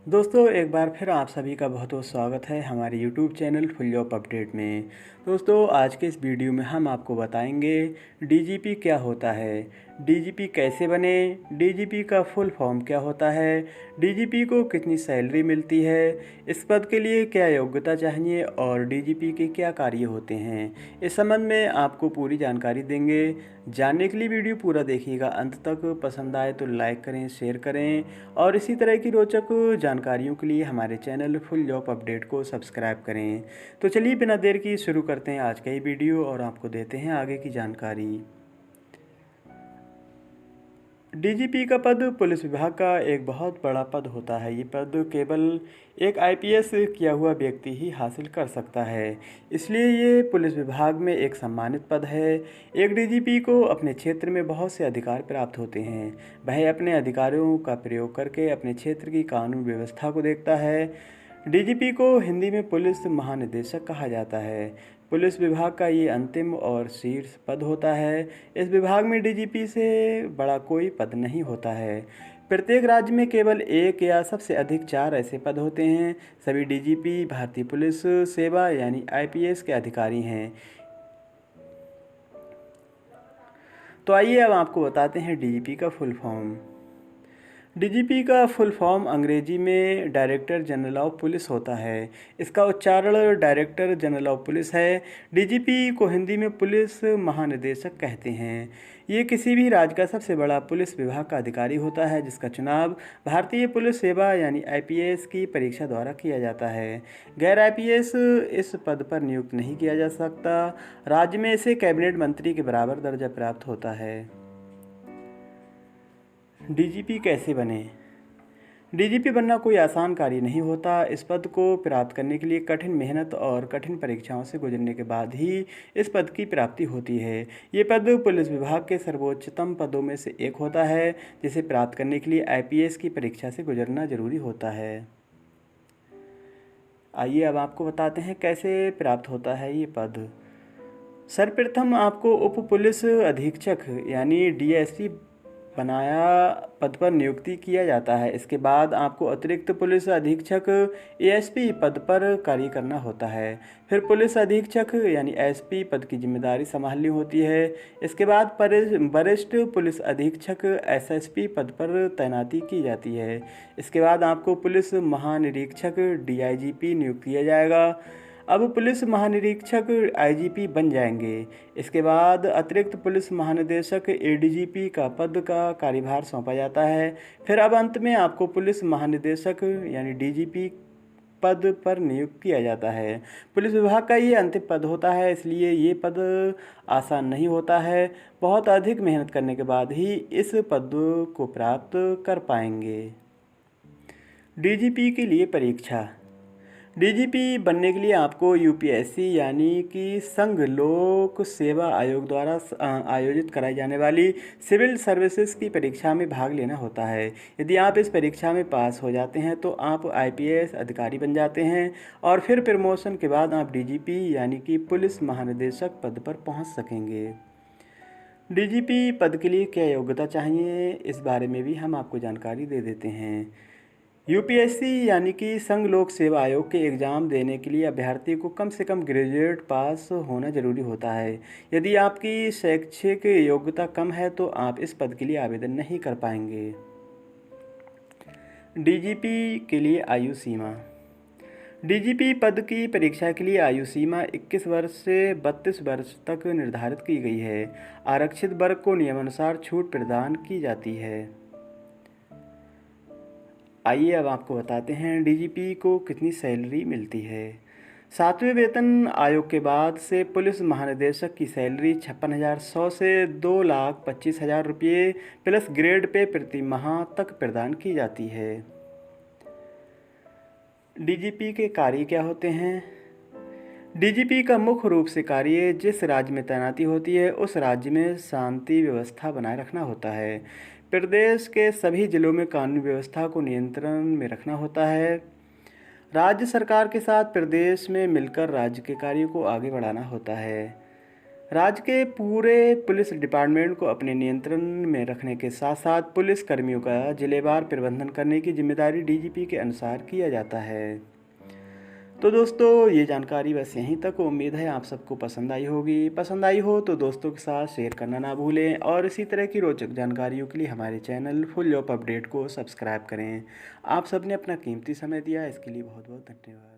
दोस्तों एक बार फिर आप सभी का बहुत बहुत स्वागत है हमारे YouTube channel full job update में। दोस्तों आज के इस वीडियो में हम आपको बताएंगे डीजीपी क्या होता है, डीजीपी कैसे बने, डीजीपी का फुल फॉर्म क्या होता है, डीजीपी को कितनी सैलरी मिलती है, इस पद के लिए क्या योग्यता चाहिए और डीजीपी के क्या कार्य होते हैं। इस संबंध में आपको पूरी जानकारी देंगे। जानने के लिए वीडियो पूरा देखिएगा अंत तक। पसंद आए तो लाइक करें, शेयर करें और इसी तरह की रोचक जानकारियों के लिए हमारे चैनल फुल जॉब अपडेट को सब्सक्राइब करें। तो चलिए बिना देर की शुरू करते हैं आज का ये वीडियो और आपको देते हैं आगे की जानकारी। डीजीपी का पद पुलिस विभाग का एक बहुत बड़ा पद होता है। ये पद केवल एक आईपीएस किया हुआ व्यक्ति ही हासिल कर सकता है, इसलिए ये पुलिस विभाग में एक सम्मानित पद है। एक डीजीपी को अपने क्षेत्र में बहुत से अधिकार प्राप्त होते हैं। वह अपने अधिकारों का प्रयोग करके अपने क्षेत्र की कानून व्यवस्था को देखता है। डीजीपी को हिंदी में पुलिस महानिदेशक कहा जाता है। पुलिस विभाग का ये अंतिम और शीर्ष पद होता है। इस विभाग में डीजीपी से बड़ा कोई पद नहीं होता है। प्रत्येक राज्य में केवल एक या सबसे अधिक 4 ऐसे पद होते हैं। सभी डीजीपी भारतीय पुलिस सेवा यानी आईपीएस के अधिकारी हैं। तो आइए अब आपको बताते हैं डीजीपी का फुल फॉर्म। डीजीपी का फुल फॉर्म अंग्रेजी में डायरेक्टर जनरल ऑफ पुलिस होता है। इसका उच्चारण डायरेक्टर जनरल ऑफ पुलिस है। डीजीपी को हिंदी में पुलिस महानिदेशक कहते हैं। ये किसी भी राज्य का सबसे बड़ा पुलिस विभाग का अधिकारी होता है, जिसका चुनाव भारतीय पुलिस सेवा यानी आईपीएस की परीक्षा द्वारा किया जाता है। गैर आईपीएस इस पद पर नियुक्त नहीं किया जा सकता। राज्य में इसे कैबिनेट मंत्री के बराबर दर्जा प्राप्त होता है। डीजीपी कैसे बने? डीजीपी बनना कोई आसान कार्य नहीं होता। इस पद को प्राप्त करने के लिए कठिन मेहनत और कठिन परीक्षाओं से गुजरने के बाद ही इस पद की प्राप्ति होती है। ये पद पुलिस विभाग के सर्वोच्चतम पदों में से एक होता है, जिसे प्राप्त करने के लिए आईपीएस की परीक्षा से गुजरना जरूरी होता है। आइए अब आपको बताते हैं कैसे प्राप्त होता है ये पद। सर्वप्रथम आपको उप पुलिस अधीक्षक यानी डीएसपी बनाया पद पर नियुक्ति किया जाता है। इसके बाद आपको अतिरिक्त पुलिस अधीक्षक एएसपी पद पर कार्य करना होता है। फिर पुलिस अधीक्षक यानी एसपी पद की जिम्मेदारी संभालनी होती है। इसके बाद वरिष्ठ पुलिस अधीक्षक एसएसपी पद पर तैनाती की जाती है। इसके बाद आपको पुलिस महानिरीक्षक डीआईजीपी नियुक्त किया जाएगा। अब पुलिस महानिरीक्षक आईजीपी बन जाएंगे। इसके बाद अतिरिक्त पुलिस महानिदेशक एडीजीपी का पद का कार्यभार सौंपा जाता है। फिर अब अंत में आपको पुलिस महानिदेशक यानी डीजीपी पद पर नियुक्त किया जाता है। पुलिस विभाग का ये अंतिम पद होता है, इसलिए ये पद आसान नहीं होता है। बहुत अधिक मेहनत करने के बाद ही इस पद को प्राप्त कर पाएंगे। डीजीपी के लिए परीक्षा। डीजीपी बनने के लिए आपको यूपीएससी यानी कि संघ लोक सेवा आयोग द्वारा आयोजित कराई जाने वाली सिविल सर्विसेज की परीक्षा में भाग लेना होता है। यदि आप इस परीक्षा में पास हो जाते हैं तो आप आईपीएस अधिकारी बन जाते हैं और फिर प्रमोशन के बाद आप डीजीपी यानी कि पुलिस महानिदेशक पद पर पहुंच सकेंगे। डीजीपी पद के लिए क्या योग्यता चाहिए, इस बारे में भी हम आपको जानकारी दे देते हैं। यूपीएससी यानी कि संघ लोक सेवा आयोग के एग्ज़ाम देने के लिए अभ्यर्थी को कम से कम ग्रेजुएट पास होना जरूरी होता है। यदि आपकी शैक्षिक योग्यता कम है तो आप इस पद के लिए आवेदन नहीं कर पाएंगे। डीजीपी के लिए आयु सीमा। डीजीपी पद की परीक्षा के लिए आयु सीमा 21 वर्ष से 32 वर्ष तक निर्धारित की गई है। आरक्षित वर्ग को नियमानुसार छूट प्रदान की जाती है। आइए अब आपको बताते हैं डीजीपी को कितनी सैलरी मिलती है। 7वें वेतन आयोग के बाद से पुलिस महानिदेशक की सैलरी 56,100 से 2,25,000 रुपये प्लस ग्रेड पे प्रति माह तक प्रदान की जाती है। डीजीपी के कार्य क्या होते हैं? डीजीपी का मुख्य रूप से कार्य जिस राज्य में तैनाती होती है उस राज्य में शांति व्यवस्था बनाए रखना होता है। प्रदेश के सभी जिलों में कानून व्यवस्था को नियंत्रण में रखना होता है। राज्य सरकार के साथ प्रदेश में मिलकर राज्य के कार्यों को आगे बढ़ाना होता है। राज्य के पूरे पुलिस डिपार्टमेंट को अपने नियंत्रण में रखने के साथ साथ पुलिस कर्मियों का जिलेवार प्रबंधन करने की जिम्मेदारी डीजीपी के अनुसार किया जाता है। तो दोस्तों, ये जानकारी बस यहीं तक। उम्मीद है आप सबको पसंद आई होगी। पसंद आई हो तो दोस्तों के साथ शेयर करना ना भूलें और इसी तरह की रोचक जानकारियों के लिए हमारे चैनल फुल जॉब अपडेट को सब्सक्राइब करें। आप सबने अपना कीमती समय दिया, इसके लिए बहुत बहुत धन्यवाद।